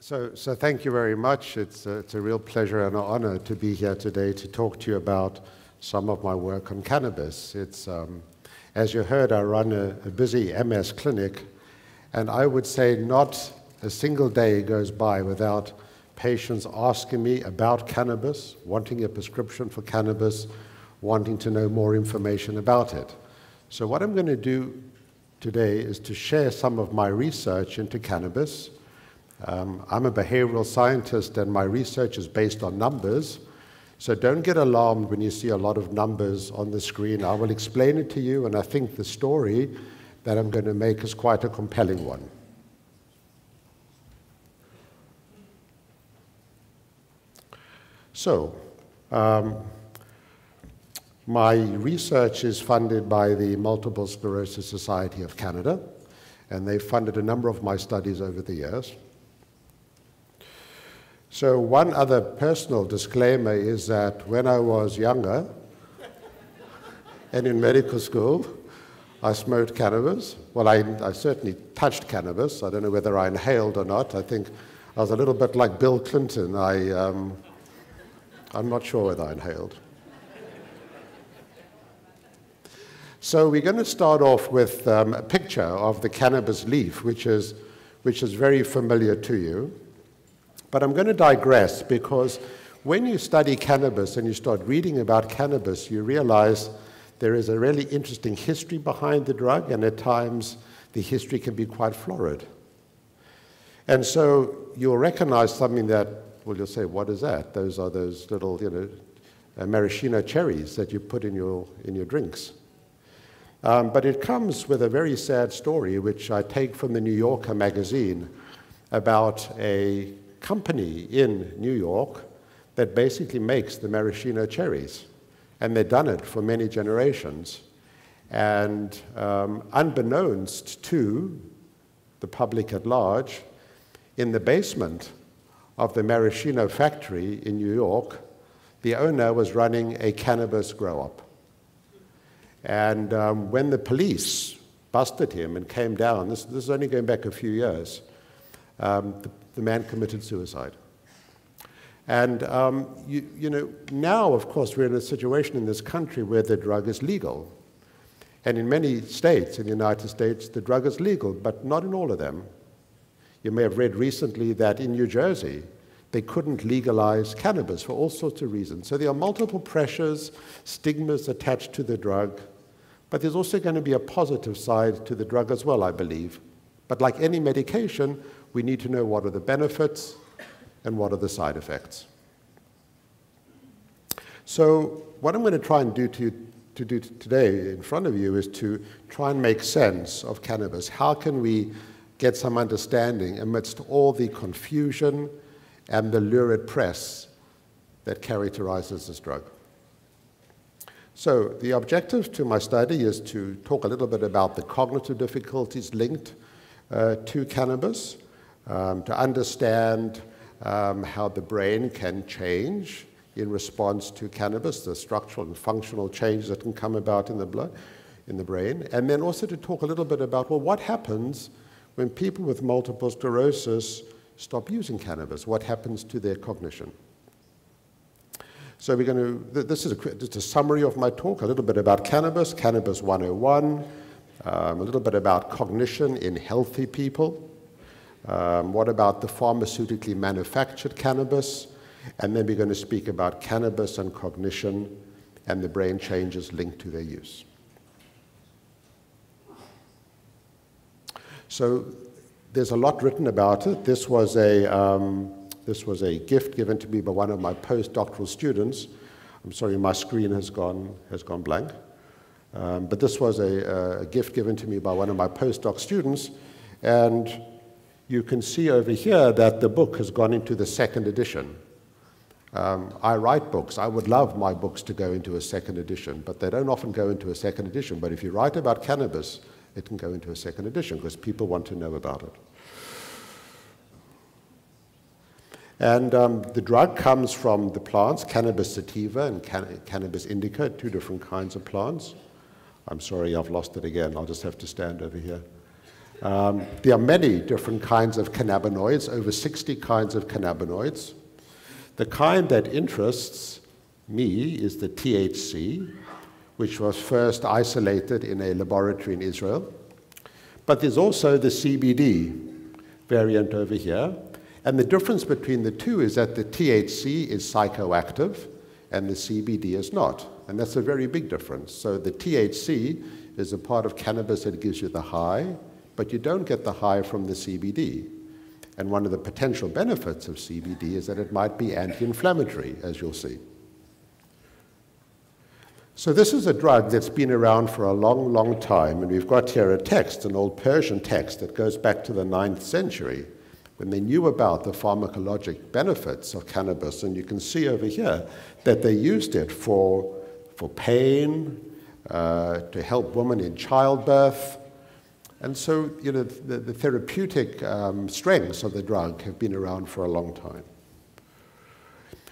So thank you very much. It's a real pleasure and an honor to be here today to talk to you about some of my work on cannabis. As you heard, I run a busy MS clinic, and I would say not a single day goes by without patients asking me about cannabis, wanting a prescription for cannabis, wanting to know more information about it. So what I'm going to do today is to share some of my research into cannabis. I'm a behavioral scientist, and my research is based on numbers. So don't get alarmed when you see a lot of numbers on the screen. I will explain it to you, and I think the story that I'm going to make is quite a compelling one. So, my research is funded by the Multiple Sclerosis Society of Canada, and they've funded a number of my studies over the years. So one other personal disclaimer is that when I was younger and in medical school, I smoked cannabis. Well, I certainly touched cannabis. I don't know whether I inhaled or not. I think I was a little bit like Bill Clinton. I'm not sure whether I inhaled. So we're going to start off with a picture of the cannabis leaf, which is very familiar to you. But I'm going to digress, because when you study cannabis and you start reading about cannabis, you realize there is a really interesting history behind the drug, and at times the history can be quite florid. And so you'll recognize something that, well, you'll say, what is that? Those are those little, maraschino cherries that you put in your drinks. But it comes with a very sad story, which I take from the New Yorker magazine, about a company in New York that basically makes the maraschino cherries. And they've done it for many generations. And unbeknownst to the public at large, in the basement of the maraschino factory in New York, the owner was running a cannabis grow-up. And when the police busted him and came down, this is only going back a few years, the man committed suicide. And now, of course, we're in a situation in this country where the drug is legal. And in many states in the United States, the drug is legal, but not in all of them. You may have read recently that in New Jersey, they couldn't legalize cannabis for all sorts of reasons. So there are multiple pressures, stigmas attached to the drug, but there's also going to be a positive side to the drug as well, I believe. But like any medication, we need to know what are the benefits and what are the side effects. So what I'm going to try and do today in front of you is to try and make sense of cannabis. How can we get some understanding amidst all the confusion and the lurid press that characterizes this drug? So the objective to my study is to talk a little bit about the cognitive difficulties linked to cannabis, to understand how the brain can change in response to cannabis, the structural and functional changes that can come about in the brain, and then also to talk a little bit about, well, what happens when people with multiple sclerosis stop using cannabis? What happens to their cognition? So we're going to, this is just a summary of my talk, a little bit about cannabis, Cannabis 101, a little bit about cognition in healthy people, what about the pharmaceutically manufactured cannabis, and then we're going to speak about cannabis and cognition and the brain changes linked to their use. So there's a lot written about it. This was a gift given to me by one of my postdoctoral students. I'm sorry, my screen has gone blank. But this was a gift given to me by one of my postdoc students, and you can see over here that the book has gone into the second edition. I write books. I would love my books to go into a second edition, but they don't often go into a second edition. But if you write about cannabis, it can go into a second edition because people want to know about it. And the drug comes from the plants, cannabis sativa and cannabis indica, two different kinds of plants. I'm sorry, I've lost it again. I'll just have to stand over here. There are many different kinds of cannabinoids, over 60 kinds of cannabinoids. The kind that interests me is the THC, which was first isolated in a laboratory in Israel. But there's also the CBD variant over here. And the difference between the two is that the THC is psychoactive and the CBD is not. And that's a very big difference. So the THC is a part of cannabis that gives you the high, but you don't get the high from the CBD. And one of the potential benefits of CBD is that it might be anti-inflammatory, as you'll see. So this is a drug that's been around for a long, long time, and we've got here a text, an old Persian text that goes back to the 9th century, when they knew about the pharmacologic benefits of cannabis. And you can see over here that they used it for pain, to help women in childbirth. And so, you know, the therapeutic strengths of the drug have been around for a long time.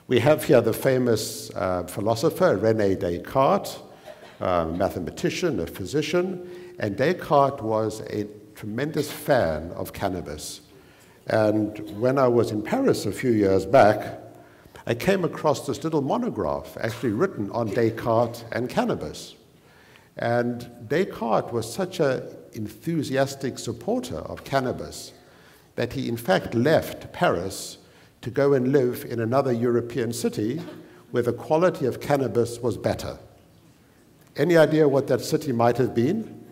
We have here the famous philosopher René Descartes, a mathematician, a physician, and Descartes was a tremendous fan of cannabis. And when I was in Paris a few years back, I came across this little monograph actually written on Descartes and cannabis. And Descartes was such an enthusiastic supporter of cannabis that he in fact left Paris to go and live in another European city where the quality of cannabis was better. Any idea what that city might have been?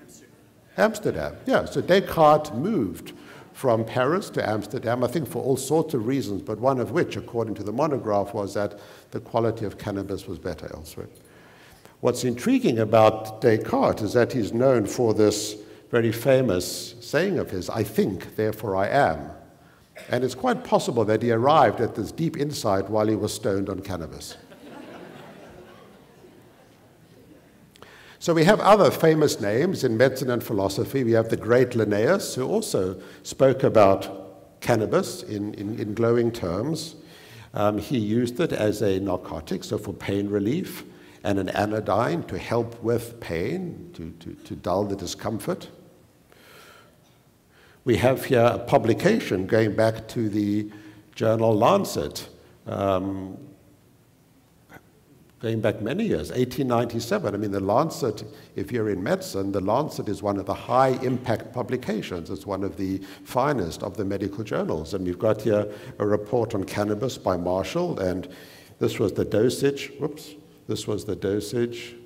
Amsterdam. Yeah, so Descartes moved from Paris to Amsterdam, I think for all sorts of reasons, but one of which, according to the monograph, was that the quality of cannabis was better elsewhere. What's intriguing about Descartes is that he's known for this very famous saying of his, "I think, therefore I am." And it's quite possible that he arrived at this deep insight while he was stoned on cannabis. So we have other famous names in medicine and philosophy. We have the great Linnaeus, who also spoke about cannabis in glowing terms. He used it as a narcotic, so for pain relief, and an anodyne to help with pain, to dull the discomfort. We have here a publication going back to the journal Lancet, going back many years, 1897. I mean, the Lancet, if you're in medicine, the Lancet is one of the high-impact publications. It's one of the finest of the medical journals. And we've got here a report on cannabis by Marshall, and this was the dosage. Whoops. This was the dosage.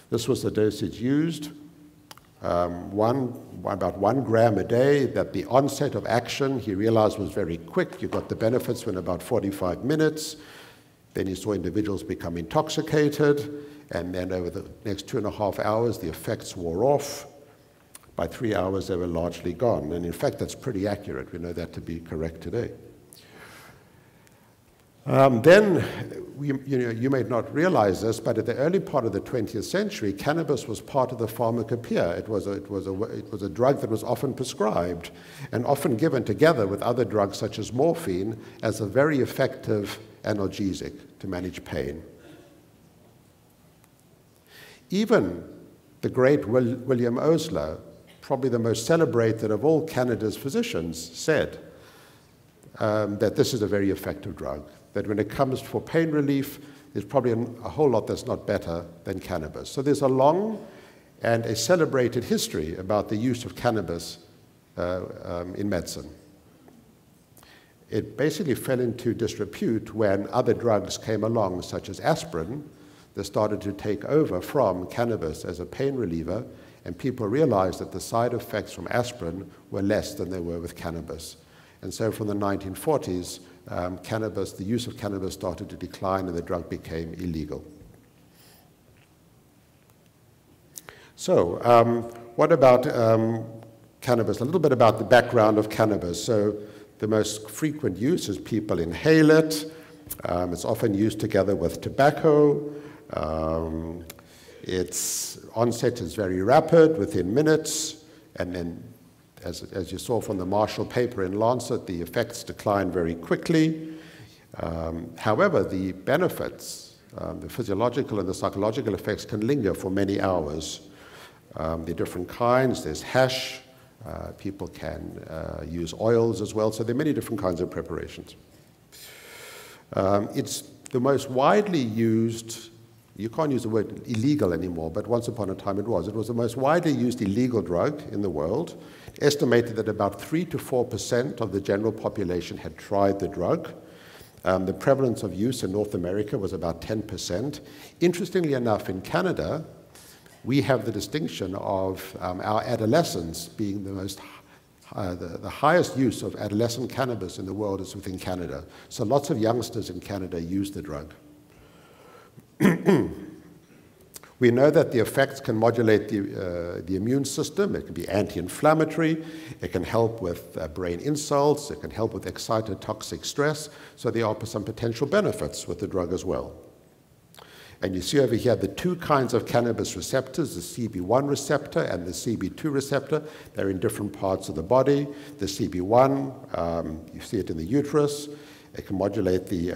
This was the dosage used. About 1 gram a day, that the onset of action he realized was very quick. You got the benefits within about 45 minutes. Then he saw individuals become intoxicated, and then over the next 2.5 hours, the effects wore off. By 3 hours, they were largely gone. And in fact, that's pretty accurate. We know that to be correct today. Then, you may not realize this, but at the early part of the 20th century, cannabis was part of the pharmacopoeia. It was a drug that was often prescribed and often given together with other drugs such as morphine as a very effective analgesic to manage pain. Even the great William Osler, probably the most celebrated of all Canada's physicians, said that this is a very effective drug, that when it comes for pain relief, there's probably a whole lot that's not better than cannabis. So there's a long and a celebrated history about the use of cannabis in medicine. It basically fell into disrepute when other drugs came along, such as aspirin, that started to take over from cannabis as a pain reliever, and people realized that the side effects from aspirin were less than they were with cannabis. And so from the 1940s, the use of cannabis started to decline and the drug became illegal. So what about cannabis? A little bit about the background of cannabis. So the most frequent use is people inhale it. It's often used together with tobacco. Its onset is very rapid, within minutes, and then as you saw from the Marshall paper in Lancet, the effects decline very quickly. However, the benefits, the physiological and the psychological effects can linger for many hours. There are different kinds. There's hash. People can use oils as well. So there are many different kinds of preparations. It's the most widely used, you can't use the word illegal anymore, but once upon a time it was. It was the most widely used illegal drug in the world. Estimated that about 3 to 4% of the general population had tried the drug. The prevalence of use in North America was about 10%. Interestingly enough, in Canada, we have the distinction of our adolescents being the highest use of adolescent cannabis in the world is within Canada. So lots of youngsters in Canada use the drug. We know that the effects can modulate the immune system. It can be anti-inflammatory. It can help with brain insults. It can help with excitotoxic stress. So there are some potential benefits with the drug as well. And you see over here the two kinds of cannabis receptors, the CB1 receptor and the CB2 receptor. They're in different parts of the body. The CB1, you see it in the uterus. It can modulate the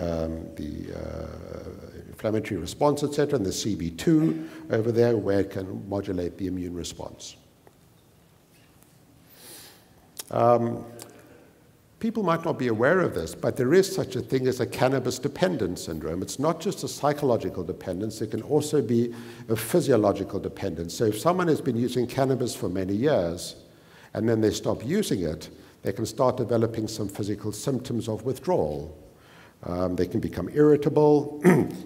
inflammatory response, etc., and the CB2 over there, where it can modulate the immune response. People might not be aware of this, but there is such a thing as a cannabis dependence syndrome. It's not just a psychological dependence, it can also be a physiological dependence. So if someone has been using cannabis for many years, and then they stop using it, they can start developing some physical symptoms of withdrawal. They can become irritable,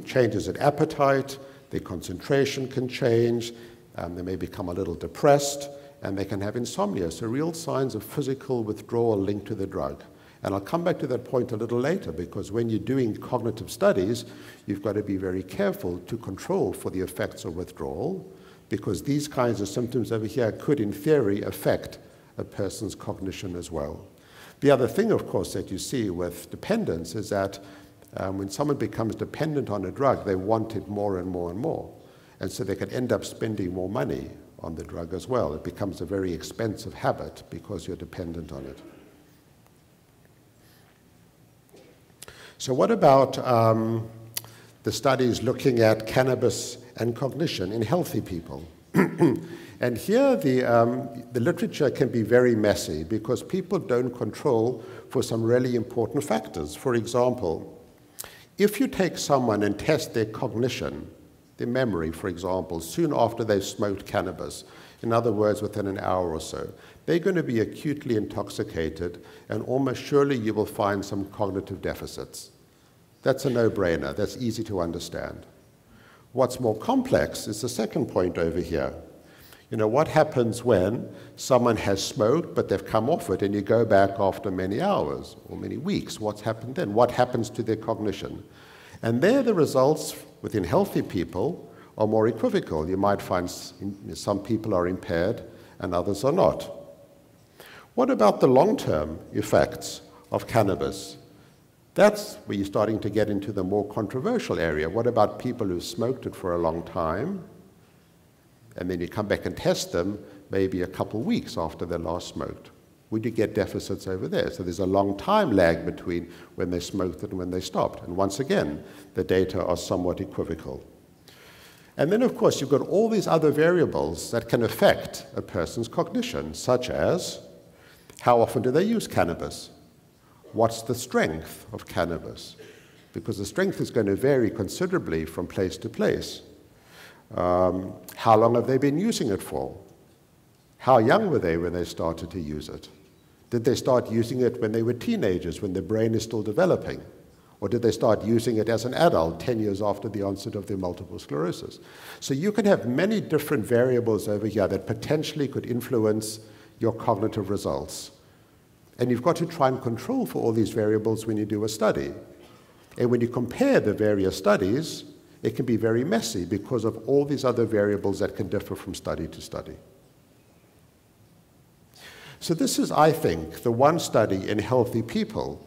changes in appetite, their concentration can change, they may become a little depressed, and they can have insomnia. So real signs of physical withdrawal linked to the drug. And I'll come back to that point a little later, because when you're doing cognitive studies, you've got to be very careful to control for the effects of withdrawal, because these kinds of symptoms over here could, in theory, affect a person's cognition as well. The other thing, of course, that you see with dependence is that when someone becomes dependent on a drug, they want it more and more and more. And so they can end up spending more money on the drug as well. It becomes a very expensive habit because you're dependent on it. So what about the studies looking at cannabis and cognition in healthy people? And here the literature can be very messy because people don't control for some really important factors. For example, if you take someone and test their cognition, their memory, for example, soon after they've smoked cannabis, in other words, within an hour or so, they're going to be acutely intoxicated, and almost surely you will find some cognitive deficits. That's a no-brainer. That's easy to understand. What's more complex is the second point over here. You know, what happens when someone has smoked, but they've come off it, and you go back after many hours or many weeks? What's happened then? What happens to their cognition? And there the results within healthy people are more equivocal. You might find some people are impaired and others are not. What about the long-term effects of cannabis? That's where you're starting to get into the more controversial area. What about people who smoked it for a long time, and then you come back and test them maybe a couple weeks after they last smoked? Would you get deficits over there? So there's a long time lag between when they smoked it and when they stopped. And once again, the data are somewhat equivocal. And then, of course, you've got all these other variables that can affect a person's cognition, such as how often do they use cannabis? What's the strength of cannabis? Because the strength is going to vary considerably from place to place. How long have they been using it for? How young were they when they started to use it? Did they start using it when they were teenagers, when their brain is still developing? Or did they start using it as an adult 10 years after the onset of their multiple sclerosis? So you can have many different variables over here that potentially could influence your cognitive results. And you've got to try and control for all these variables when you do a study. And when you compare the various studies, it can be very messy because of all these other variables that can differ from study to study. So this is, I think, the one study in healthy people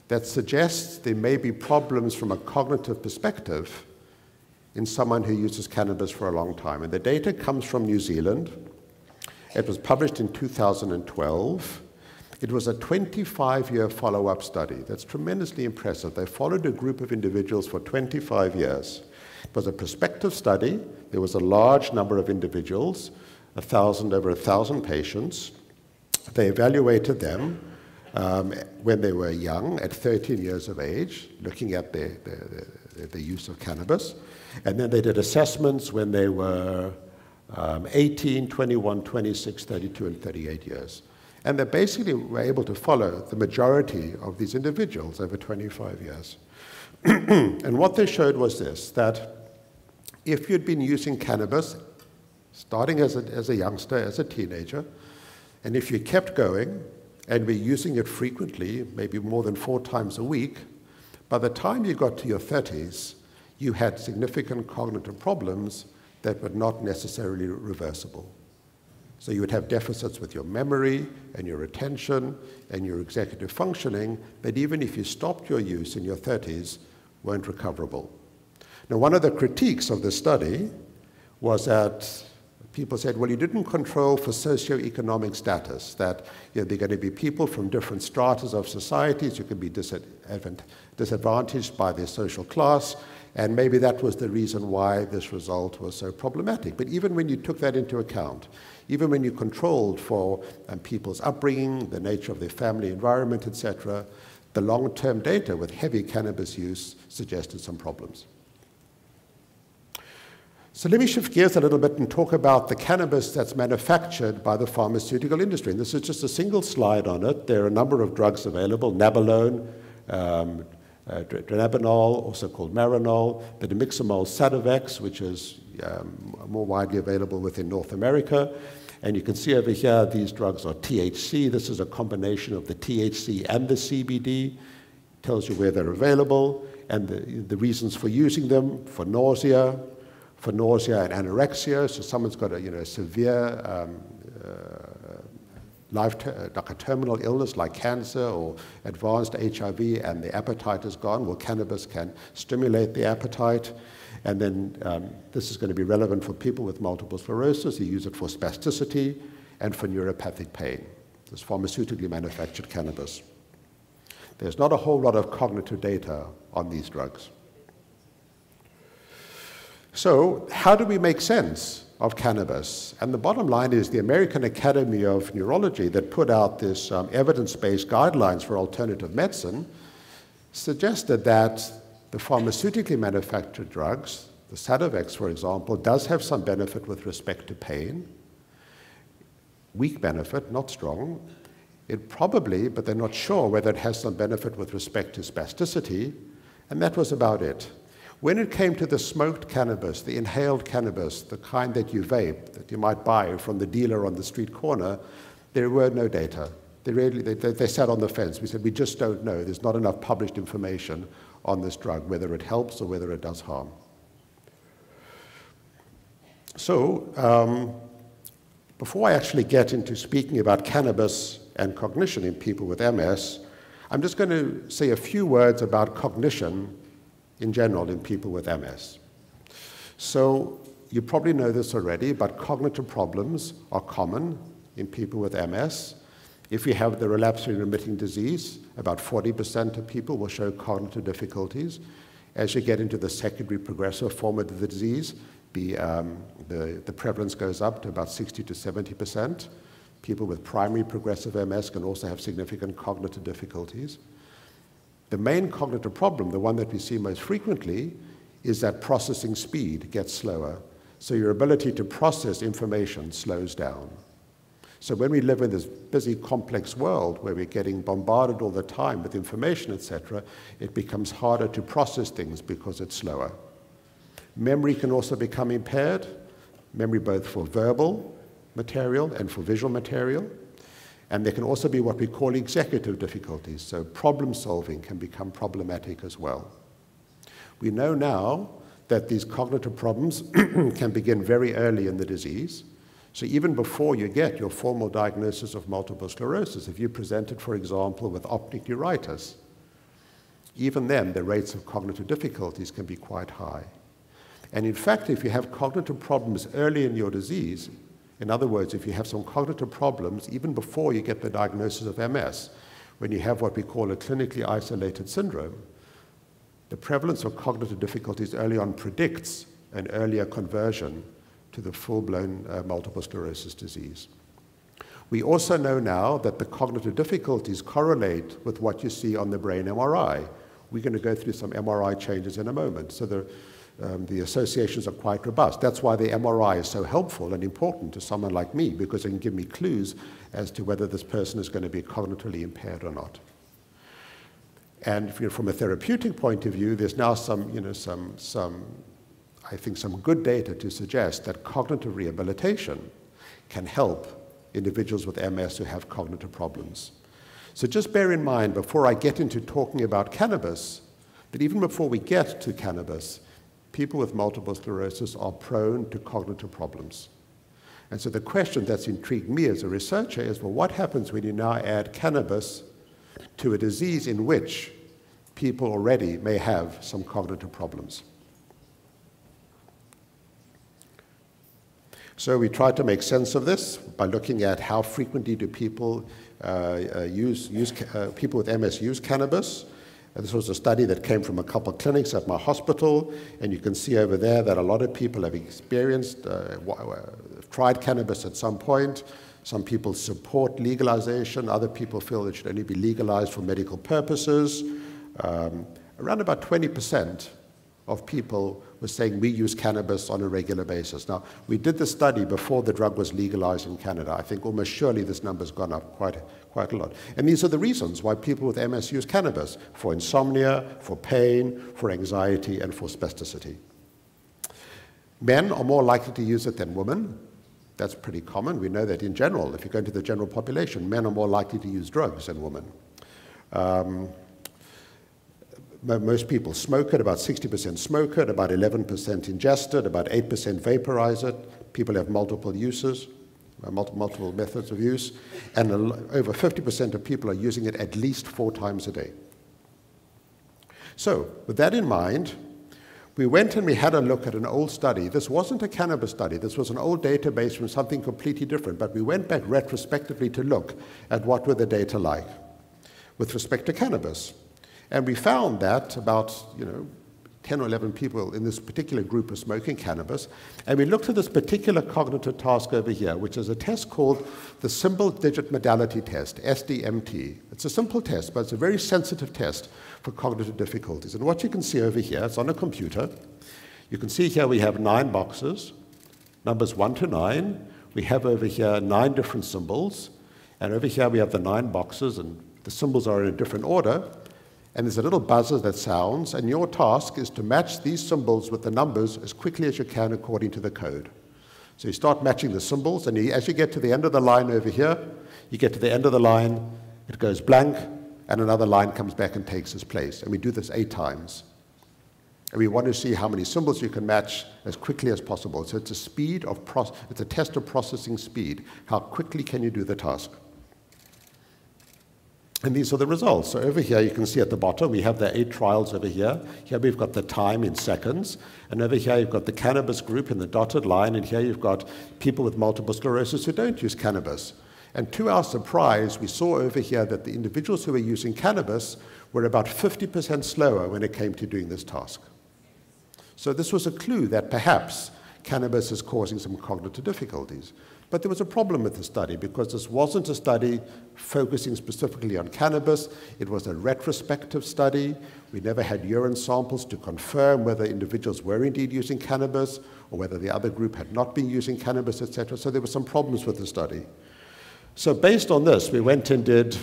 that suggests there may be problems from a cognitive perspective in someone who uses cannabis for a long time. And the data comes from New Zealand. It was published in 2012. It was a 25-year follow-up study. That's tremendously impressive. They followed a group of individuals for 25 years. It was a prospective study. There was a large number of individuals. over 1,000 patients. They evaluated them when they were young, at 13 years of age, looking at the use of cannabis. And then they did assessments when they were 18, 21, 26, 32, and 38 years. And they basically were able to follow the majority of these individuals over 25 years. And what they showed was this, that if you'd been using cannabis, starting as a youngster, as a teenager, and if you kept going and were using it frequently, maybe more than 4 times a week, by the time you got to your 30s, you had significant cognitive problems that were not necessarily reversible. So you would have deficits with your memory and your attention and your executive functioning that even if you stopped your use in your 30s, weren't recoverable. Now, one of the critiques of this study was that people said, well, you didn't control for socioeconomic status, that there are going to be people from different stratas of societies who could be disadvantaged by their social class, and maybe that was the reason why this result was so problematic. But even when you took that into account, even when you controlled for people's upbringing, the nature of their family environment, etc., the long-term data with heavy cannabis use suggested some problems. So let me shift gears a little bit and talk about the cannabis that's manufactured by the pharmaceutical industry. And this is just a single slide on it. There are a number of drugs available, nabilone, dronabinol, also called Marinol, the dimiximol Sativex, which is more widely available within North America. And you can see over here, these drugs are THC. This is a combination of the THC and the CBD. Tells you where they're available and the reasons for using them, for nausea and anorexia. So someone's got a severe like a terminal illness like cancer or advanced HIV and the appetite is gone. Well, cannabis can stimulate the appetite. And then this is going to be relevant for people with multiple sclerosis. You use it for spasticity and for neuropathic pain. This pharmaceutically manufactured cannabis. There's not a whole lot of cognitive data on these drugs. So how do we make sense of cannabis? And the bottom line is the American Academy of Neurology that put out this evidence-based guidelines for alternative medicine suggested that the pharmaceutically manufactured drugs, the Sativex, for example, does have some benefit with respect to pain. Weak benefit, not strong. It probably, but they're not sure whether it has some benefit with respect to spasticity, and that was about it. When it came to the smoked cannabis, the inhaled cannabis, the kind that you vape, that you might buy from the dealer on the street corner, there were no data. They sat on the fence. We said, we just don't know. There's not enough published information on this drug, whether it helps or whether it does harm. So, before I actually get into speaking about cannabis and cognition in people with MS, I'm just going to say a few words about cognition in general in people with MS. So, you probably know this already, but cognitive problems are common in people with MS. If you have the relapsing remitting disease, about 40% of people will show cognitive difficulties. As you get into the secondary progressive form of the disease, the prevalence goes up to about 60 to 70%. People with primary progressive MS can also have significant cognitive difficulties. The main cognitive problem, the one that we see most frequently, is that processing speed gets slower. So your ability to process information slows down. So when we live in this busy, complex world where we're getting bombarded all the time with information, etc., it becomes harder to process things because it's slower. Memory can also become impaired, memory both for verbal material and for visual material. And there can also be what we call executive difficulties, so problem solving can become problematic as well. We know now that these cognitive problems can begin very early in the disease. So even before you get your formal diagnosis of multiple sclerosis, if you presented, for example, with optic neuritis, even then the rates of cognitive difficulties can be quite high. And in fact, if you have cognitive problems early in your disease, in other words, if you have some cognitive problems even before you get the diagnosis of MS, when you have what we call a clinically isolated syndrome, the prevalence of cognitive difficulties early on predicts an earlier conversion to the full-blown multiple sclerosis disease. We also know now that the cognitive difficulties correlate with what you see on the brain MRI. We're going to go through some MRI changes in a moment. So the associations are quite robust. That's why the MRI is so helpful and important to someone like me, because it can give me clues as to whether this person is going to be cognitively impaired or not. And from a therapeutic point of view, there's now I think some good data to suggest that cognitive rehabilitation can help individuals with MS who have cognitive problems. So just bear in mind, before I get into talking about cannabis, that even before we get to cannabis, people with multiple sclerosis are prone to cognitive problems. And so the question that's intrigued me as a researcher is, well, what happens when you now add cannabis to a disease in which people already may have some cognitive problems? So we tried to make sense of this by looking at how frequently do people people with MS use cannabis. And this was a study that came from a couple of clinics at my hospital, and you can see over there that a lot of people have experienced, tried cannabis at some point. Some people support legalization, other people feel it should only be legalized for medical purposes. Around about 20% of people were saying we use cannabis on a regular basis. Now, we did the study before the drug was legalized in Canada. I think almost surely this number's gone up quite a lot. And these are the reasons why people with MS use cannabis: for insomnia, for pain, for anxiety, and for spasticity. Men are more likely to use it than women. That's pretty common. We know that in general, if you go into the general population, men are more likely to use drugs than women. Most people smoke it, about 60% smoke it, about 11% ingest it, about 8% vaporize it. People have multiple uses, multiple methods of use, and over 50% of people are using it at least 4 times a day. So, with that in mind, we went and we had a look at an old study. This wasn't a cannabis study. This was an old database from something completely different, but we went back retrospectively to look at what were the data like with respect to cannabis. And we found that about 10 or 11 people in this particular group are smoking cannabis. And we looked at this particular cognitive task over here, which is a test called the Symbol Digit Modality Test, SDMT. It's a simple test, but it's a very sensitive test for cognitive difficulties. And what you can see over here, it's on a computer. You can see here we have 9 boxes, numbers 1 to 9. We have over here 9 different symbols. And over here we have the 9 boxes, and the symbols are in a different order. And there's a little buzzer that sounds, and your task is to match these symbols with the numbers as quickly as you can according to the code. So you start matching the symbols, and as you get to the end of the line over here, you get to the end of the line, it goes blank, and another line comes back and takes its place. And we do this 8 times. And we want to see how many symbols you can match as quickly as possible. So it's a test of processing speed. How quickly can you do the task? And these are the results. So over here, you can see at the bottom, we have the 8 trials over here. Here we've got the time in seconds. And over here, you've got the cannabis group in the dotted line. And here you've got people with multiple sclerosis who don't use cannabis. And to our surprise, we saw over here that the individuals who were using cannabis were about 50% slower when it came to doing this task. So this was a clue that perhaps cannabis is causing some cognitive difficulties. But there was a problem with the study because this wasn't a study focusing specifically on cannabis. It was a retrospective study. We never had urine samples to confirm whether individuals were indeed using cannabis or whether the other group had not been using cannabis, etc. So there were some problems with the study. So based on this, we went and did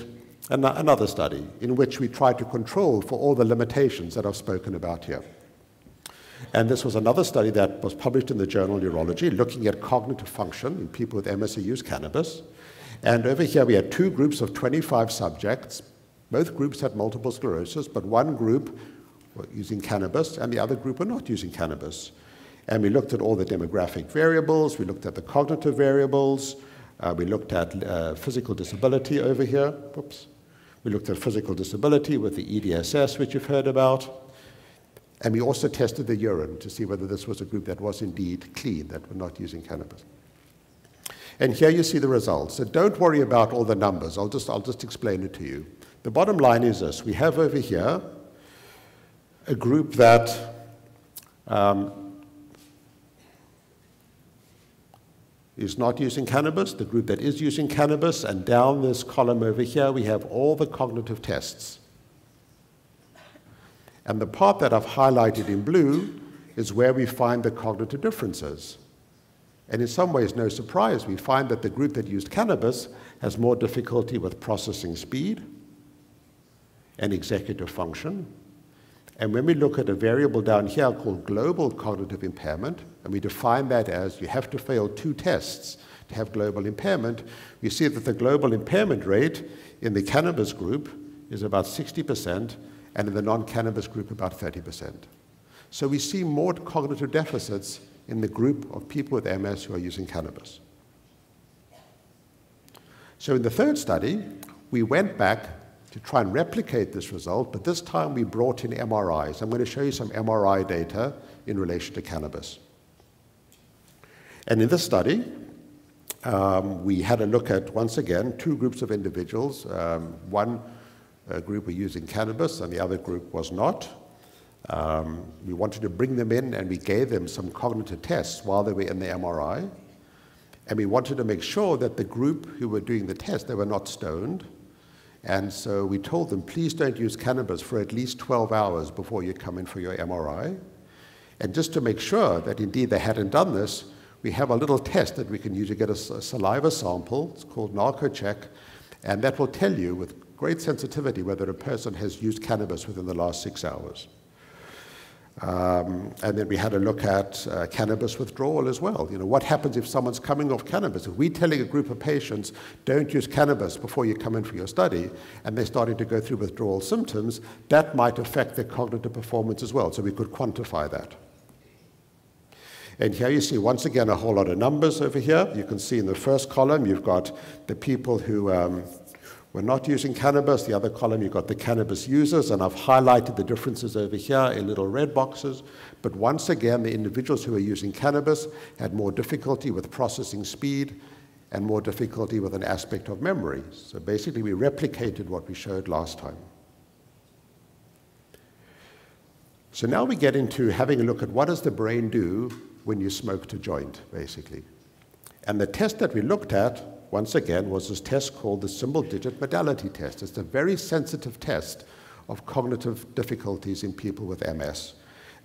another study in which we tried to control for all the limitations that I've spoken about here. And this was another study that was published in the journal Neurology, looking at cognitive function in people with MS who use cannabis. And over here we had 2 groups of 25 subjects. Both groups had multiple sclerosis, but one group were using cannabis and the other group were not using cannabis. And we looked at all the demographic variables, we looked at the cognitive variables, we looked at physical disability over here. Oops. We looked at physical disability with the EDSS, which you've heard about. And we also tested the urine to see whether this was a group that was indeed clean, that were not using cannabis. And here you see the results. So don't worry about all the numbers. I'll just explain it to you. The bottom line is this. We have over here a group that is not using cannabis, the group that is using cannabis, and down this column over here, we have all the cognitive tests. And the part that I've highlighted in blue is where we find the cognitive differences. And in some ways, no surprise, we find that the group that used cannabis has more difficulty with processing speed and executive function. And when we look at a variable down here called global cognitive impairment, and we define that as you have to fail 2 tests to have global impairment, we see that the global impairment rate in the cannabis group is about 60%, and in the non-cannabis group about 30%. So we see more cognitive deficits in the group of people with MS who are using cannabis. So in the third study, we went back to try and replicate this result, but this time we brought in MRIs. I'm going to show you some MRI data in relation to cannabis. And in this study, we had a look at, once again, 2 groups of individuals. One group were using cannabis and the other group was not. We wanted to bring them in and we gave them some cognitive tests while they were in the MRI. And we wanted to make sure that the group who were doing the test, they were not stoned. And so we told them, please don't use cannabis for at least 12 hours before you come in for your MRI. And just to make sure that indeed they hadn't done this, we have a little test that we can use to get a saliva sample. It's called narco-check. And that will tell you with great sensitivity whether a person has used cannabis within the last 6 hours. And then we had a look at cannabis withdrawal as well. You know, what happens if someone's coming off cannabis? If we're telling a group of patients, don't use cannabis before you come in for your study, and they're starting to go through withdrawal symptoms, that might affect their cognitive performance as well, so we could quantify that. And here you see, once again, a whole lot of numbers over here. You can see in the first column, you've got the people who were not using cannabis. The other column, you've got the cannabis users, and I've highlighted the differences over here in little red boxes. But once again, the individuals who are using cannabis had more difficulty with processing speed and more difficulty with an aspect of memory. So basically, we replicated what we showed last time. So now we get into having a look at what does the brain do when you smoked a joint, basically. And the test that we looked at, once again, was this test called the symbol-digit modality test. It's a very sensitive test of cognitive difficulties in people with MS.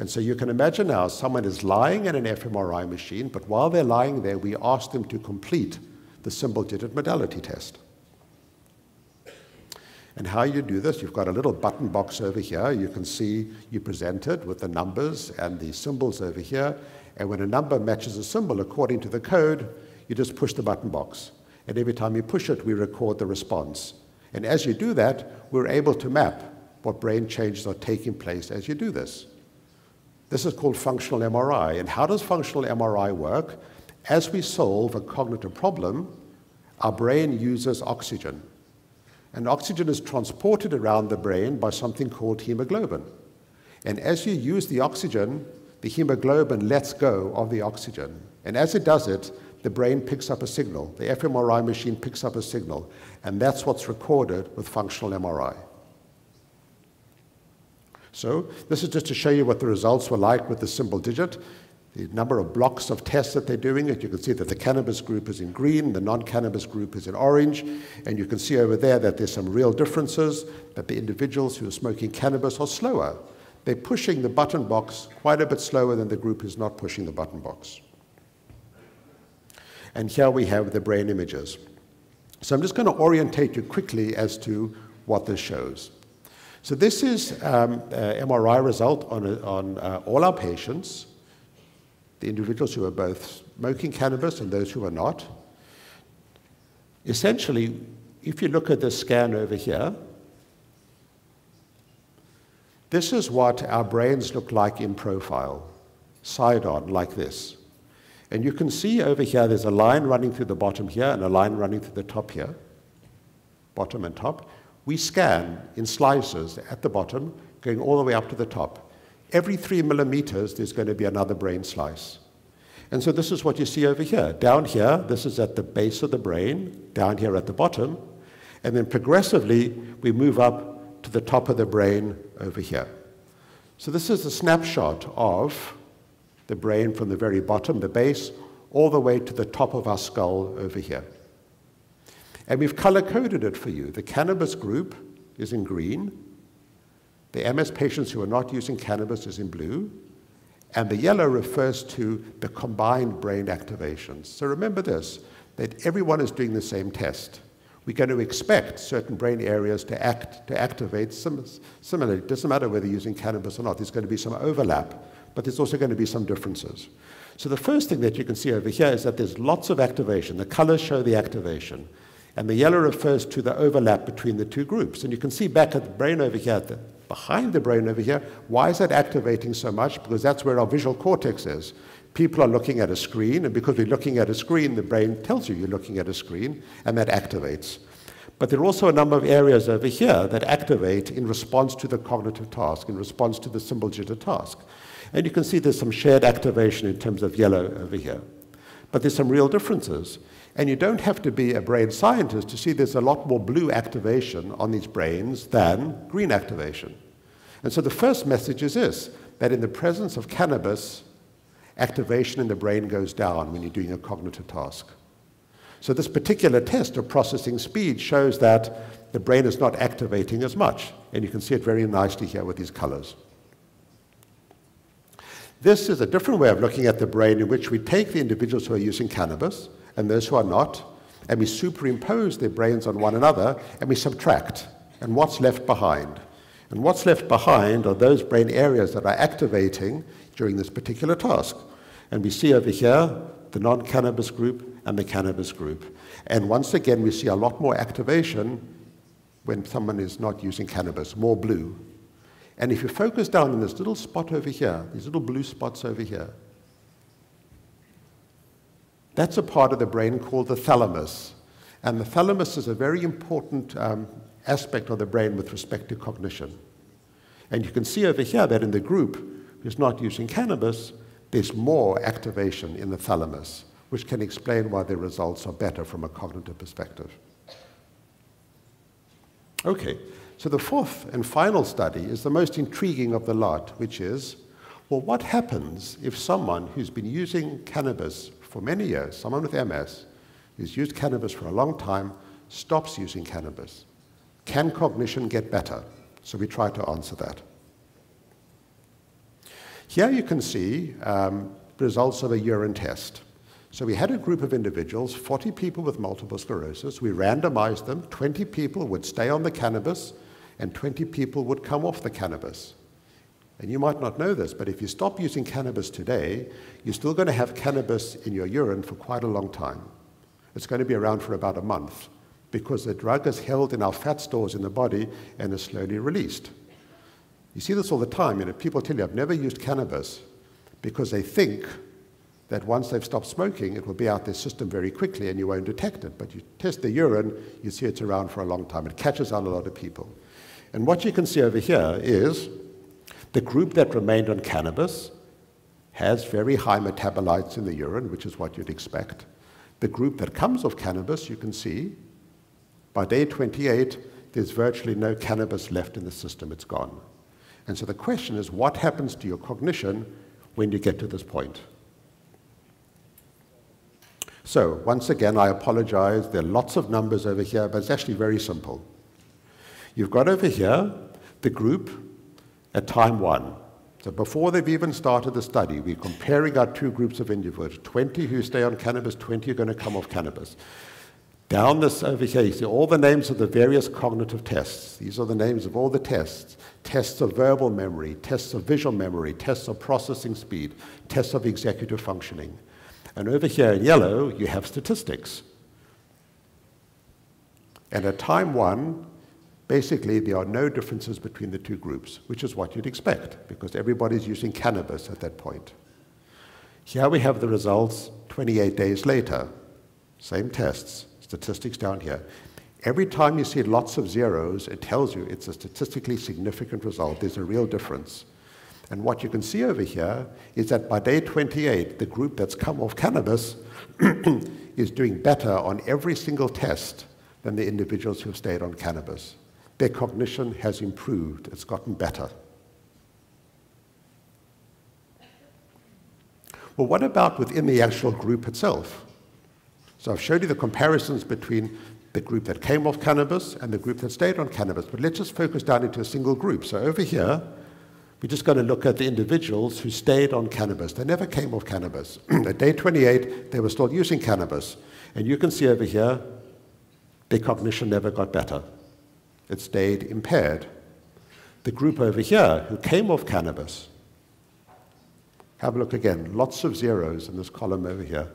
And so you can imagine now someone is lying in an fMRI machine, but while they're lying there, we ask them to complete the symbol-digit modality test. And how you do this, you've got a little button box over here. You can see you presented with the numbers and the symbols over here. And when a number matches a symbol according to the code, you just push the button box. And every time you push it, we record the response. And as you do that, we're able to map what brain changes are taking place as you do this. This is called functional MRI. And how does functional MRI work? As we solve a cognitive problem, our brain uses oxygen. And oxygen is transported around the brain by something called hemoglobin. And as you use the oxygen, the hemoglobin lets go of the oxygen. And as it does it, the brain picks up a signal. The fMRI machine picks up a signal. And that's what's recorded with functional MRI. So this is just to show you what the results were like with the symbol digit. The number of blocks of tests that they're doing it. You can see that the cannabis group is in green, the non-cannabis group is in orange, and you can see over there that there's some real differences, that the individuals who are smoking cannabis are slower. They're pushing the button box quite a bit slower than the group who's not pushing the button box. And here we have the brain images. So I'm just going to orientate you quickly as to what this shows. So this is an MRI result on all our patients, the individuals who are both smoking cannabis and those who are not. Essentially, if you look at this scan over here, this is what our brains look like in profile, side on, like this. And you can see over here, there's a line running through the bottom here and a line running through the top here, bottom and top. We scan in slices at the bottom, going all the way up to the top. Every 3 millimeters, there's going to be another brain slice. And so this is what you see over here. Down here, this is at the base of the brain, down here at the bottom, and then progressively, we move up to the top of the brain over here. So this is a snapshot of the brain from the very bottom, the base, all the way to the top of our skull over here. And we've color-coded it for you. The cannabis group is in green. The MS patients who are not using cannabis is in blue. And the yellow refers to the combined brain activations. So remember this, that everyone is doing the same test. We're going to expect certain brain areas to activate similarly. It doesn't matter whether you're using cannabis or not. There's going to be some overlap, but there's also going to be some differences. So the first thing that you can see over here is that there's lots of activation. The colors show the activation. And the yellow refers to the overlap between the two groups. And you can see back at the brain over here, behind the brain over here, why is that activating so much? Because that's where our visual cortex is. People are looking at a screen, and because we're looking at a screen, the brain tells you you're looking at a screen, and that activates. But there are also a number of areas over here that activate in response to the cognitive task, in response to the symbol jitter task. And you can see there's some shared activation in terms of yellow over here. But there's some real differences. And you don't have to be a brain scientist to see there's a lot more blue activation on these brains than green activation. And so the first message is this, that in the presence of cannabis, activation in the brain goes down when you're doing a cognitive task. So this particular test of processing speed shows that the brain is not activating as much. And you can see it very nicely here with these colors. This is a different way of looking at the brain in which we take the individuals who are using cannabis and those who are not, and we superimpose their brains on one another, and we subtract. And what's left behind? And what's left behind are those brain areas that are activating during this particular task. And we see over here the non-cannabis group and the cannabis group. And once again, we see a lot more activation when someone is not using cannabis, more blue. And if you focus down in this little spot over here, these little blue spots over here, that's a part of the brain called the thalamus. And the thalamus is a very important aspect of the brain with respect to cognition. And you can see over here that in the group who's not using cannabis, there's more activation in the thalamus, which can explain why their results are better from a cognitive perspective. Okay, so the fourth and final study is the most intriguing of the lot, which is, well, what happens if someone who's been using cannabis for many years, someone with MS, who's used cannabis for a long time, stops using cannabis? Can cognition get better? So we try to answer that. Here you can see results of a urine test. So we had a group of individuals, 40 people with multiple sclerosis. We randomized them. 20 people would stay on the cannabis, and 20 people would come off the cannabis. And you might not know this, but if you stop using cannabis today, you're still going to have cannabis in your urine for quite a long time. It's going to be around for about a month, because the drug is held in our fat stores in the body and is slowly released. You see this all the time. People tell you, I've never used cannabis, because they think that once they've stopped smoking, it will be out their system very quickly and you won't detect it. But you test the urine, you see it's around for a long time. It catches on a lot of people. And what you can see over here is the group that remained on cannabis has very high metabolites in the urine, which is what you'd expect. The group that comes off cannabis, you can see, by day 28, there's virtually no cannabis left in the system. It's gone. And so the question is, what happens to your cognition when you get to this point? So once again, I apologize. There are lots of numbers over here, but it's actually very simple. You've got over here the group at time 1. So before they've even started the study, we're comparing our two groups of individuals, 20 who stay on cannabis, 20 are going to come off cannabis. Down this over here, you see all the names of the various cognitive tests. These are the names of all the tests. Tests of verbal memory, tests of visual memory, tests of processing speed, tests of executive functioning. And over here in yellow, you have statistics. And at time 1, basically, there are no differences between the two groups, which is what you'd expect, because everybody's using cannabis at that point. Here we have the results 28 days later. Same tests, statistics down here. Every time you see lots of zeros, it tells you it's a statistically significant result. There's a real difference. And what you can see over here is that by day 28, the group that's come off cannabis is doing better on every single test than the individuals who have stayed on cannabis. Their cognition has improved. It's gotten better. Well, what about within the actual group itself? So I've showed you the comparisons between the group that came off cannabis and the group that stayed on cannabis, but let's just focus down into a single group. So over here, we're just going to look at the individuals who stayed on cannabis. They never came off cannabis. At day 28, they were still using cannabis. And you can see over here, their cognition never got better. It stayed impaired. The group over here who came off cannabis, have a look again, lots of zeros in this column over here.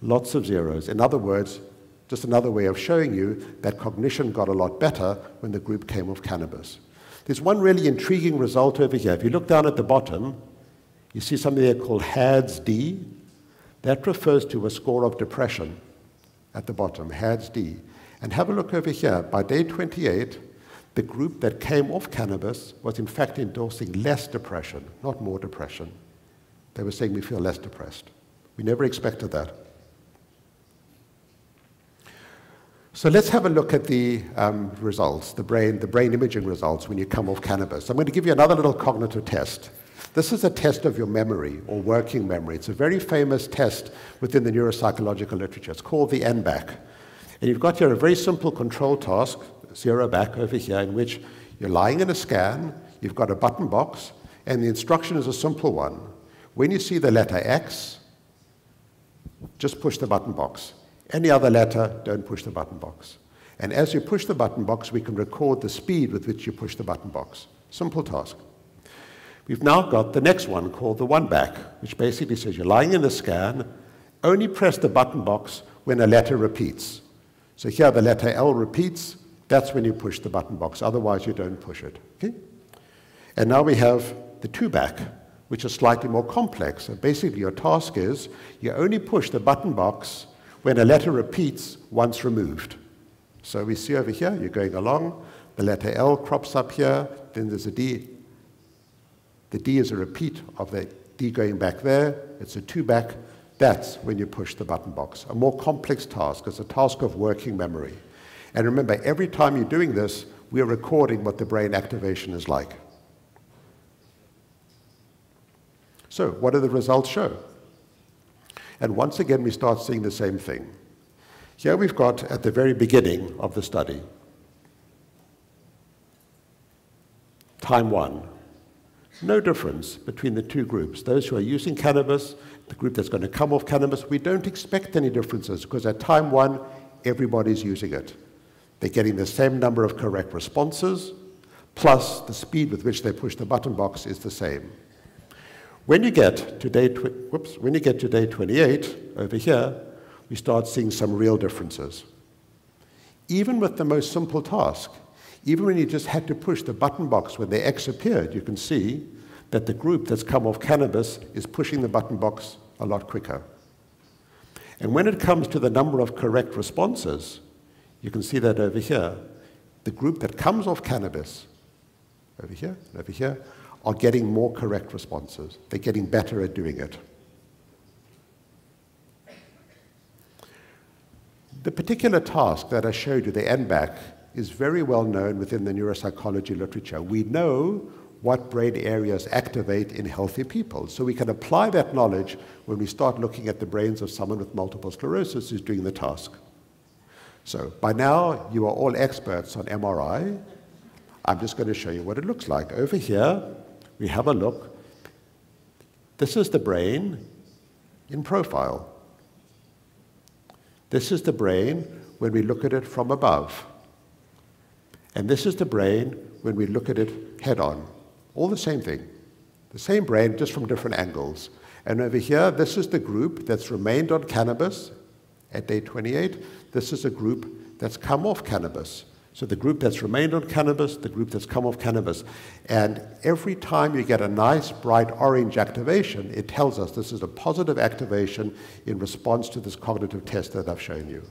Lots of zeros. In other words, just another way of showing you that cognition got a lot better when the group came off cannabis. There's one really intriguing result over here. If you look down at the bottom, you see something there called HADS-D. That refers to a score of depression at the bottom, HADS-D. And have a look over here. By day 28, the group that came off cannabis was in fact endorsing less depression, not more depression. They were saying we feel less depressed. We never expected that. So let's have a look at the results, the brain imaging results when you come off cannabis. I'm going to give you another little cognitive test. This is a test of your memory or working memory. It's a very famous test within the neuropsychological literature. It's called the NBAC. And you've got here a very simple control task, 0 back over here, in which you're lying in a scan, you've got a button box, and the instruction is a simple one. When you see the letter X, just push the button box. Any other letter, don't push the button box. And as you push the button box, we can record the speed with which you push the button box. Simple task. We've now got the next one called the 1 back, which basically says you're lying in a scan, only press the button box when a letter repeats. So here the letter L repeats, that's when you push the button box, otherwise you don't push it. Okay? And now we have the 2 back, which is slightly more complex. So basically your task is you only push the button box when a letter repeats once removed. So we see over here, you're going along, the letter L crops up here, then there's a D. The D is a repeat of the D going back there, it's a 2 back. That's when you push the button box. A more complex task, it's a task of working memory. And remember, every time you're doing this, we're recording what the brain activation is like. So what do the results show? And once again, we start seeing the same thing. Here we've got, at the very beginning of the study, time 1. No difference between the two groups. Those who are using cannabis, the group that's going to come off cannabis, we don't expect any differences because at time 1, everybody's using it. They're getting the same number of correct responses, plus the speed with which they push the button box is the same. When you get to day 28, over here, we start seeing some real differences. Even with the most simple task, even when you just had to push the button box when the X appeared, you can see that the group that's come off cannabis is pushing the button box a lot quicker. And when it comes to the number of correct responses, you can see that over here, the group that comes off cannabis, over here, and over here, are getting more correct responses. They're getting better at doing it. The particular task that I showed you, the NBAC, is very well known within the neuropsychology literature. We know what brain areas activate in healthy people. So we can apply that knowledge when we start looking at the brains of someone with multiple sclerosis who's doing the task. So by now, you are all experts on MRI. I'm just going to show you what it looks like. Over here, we have a look. This is the brain in profile. This is the brain when we look at it from above. And this is the brain when we look at it head-on. All the same thing. The same brain, just from different angles. And over here, this is the group that's remained on cannabis at day 28. This is a group that's come off cannabis. So the group that's remained on cannabis, the group that's come off cannabis. And every time you get a nice, bright orange activation, it tells us this is a positive activation in response to this cognitive test that I've shown you.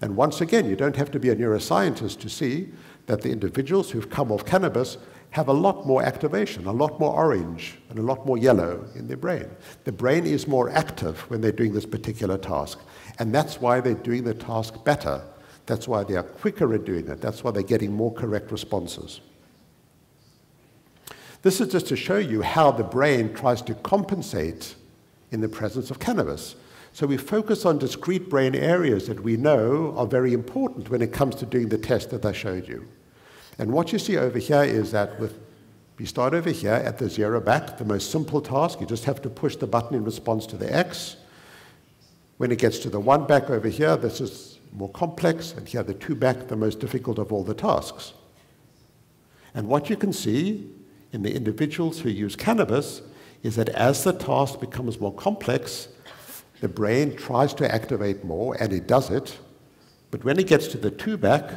And once again, you don't have to be a neuroscientist to see that the individuals who've come off cannabis have a lot more activation, a lot more orange, and a lot more yellow in their brain. The brain is more active when they're doing this particular task. And that's why they're doing the task better. That's why they are quicker at doing it. That's why they're getting more correct responses. This is just to show you how the brain tries to compensate in the presence of cannabis. So we focus on discrete brain areas that we know are very important when it comes to doing the test that I showed you. And what you see over here is that we start over here at the 0 back, the most simple task. You just have to push the button in response to the X. When it gets to the 1 back over here, this is more complex, and here the 2 back, the most difficult of all the tasks. And what you can see in the individuals who use cannabis is that as the task becomes more complex, the brain tries to activate more, and it does it. But when it gets to the 2 back,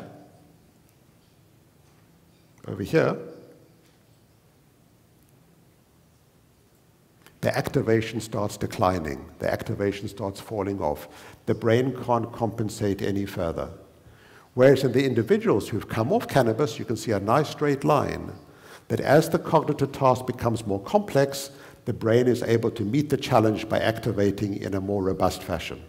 over here, the activation starts declining. The activation starts falling off. The brain can't compensate any further. Whereas in the individuals who've come off cannabis, you can see a nice straight line, that as the cognitive task becomes more complex, the brain is able to meet the challenge by activating in a more robust fashion.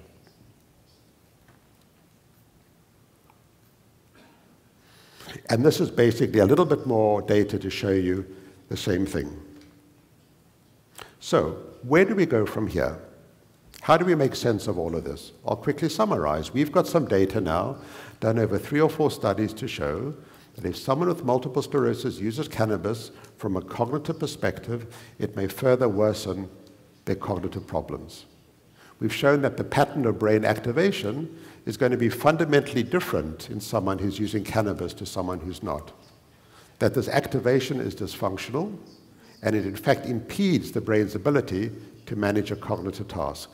And this is basically a little bit more data to show you the same thing. So, where do we go from here? How do we make sense of all of this? I'll quickly summarize. We've got some data now, done over 3 or 4 studies to show that if someone with multiple sclerosis uses cannabis from a cognitive perspective, it may further worsen their cognitive problems. We've shown that the pattern of brain activation is going to be fundamentally different in someone who's using cannabis to someone who's not. That this activation is dysfunctional, and it in fact impedes the brain's ability to manage a cognitive task.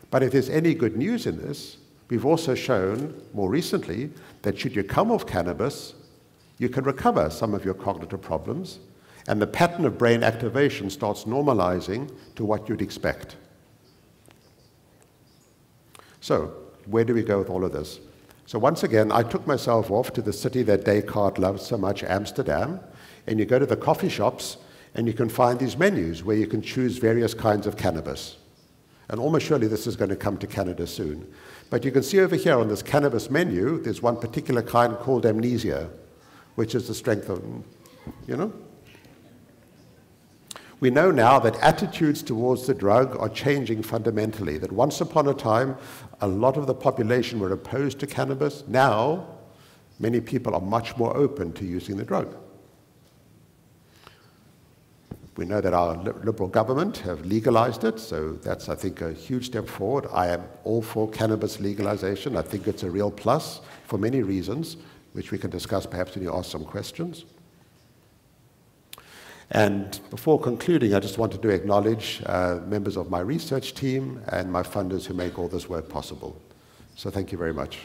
But if there's any good news in this, we've also shown more recently that should you come off cannabis, you can recover some of your cognitive problems, and the pattern of brain activation starts normalizing to what you'd expect. So, where do we go with all of this? So once again, I took myself off to the city that Descartes loved so much, Amsterdam, and you go to the coffee shops, and you can find these menus where you can choose various kinds of cannabis. And almost surely this is going to come to Canada soon. But you can see over here on this cannabis menu, there's one particular kind called amnesia, which is the strength of, you know? We know now that attitudes towards the drug are changing fundamentally, that once upon a time, a lot of the population were opposed to cannabis. Now, many people are much more open to using the drug. We know that our Liberal government have legalized it, so that's, I think, a huge step forward. I am all for cannabis legalization. I think it's a real plus for many reasons, which we can discuss perhaps when you ask some questions. And before concluding, I just wanted to acknowledge members of my research team and my funders who make all this work possible. So thank you very much.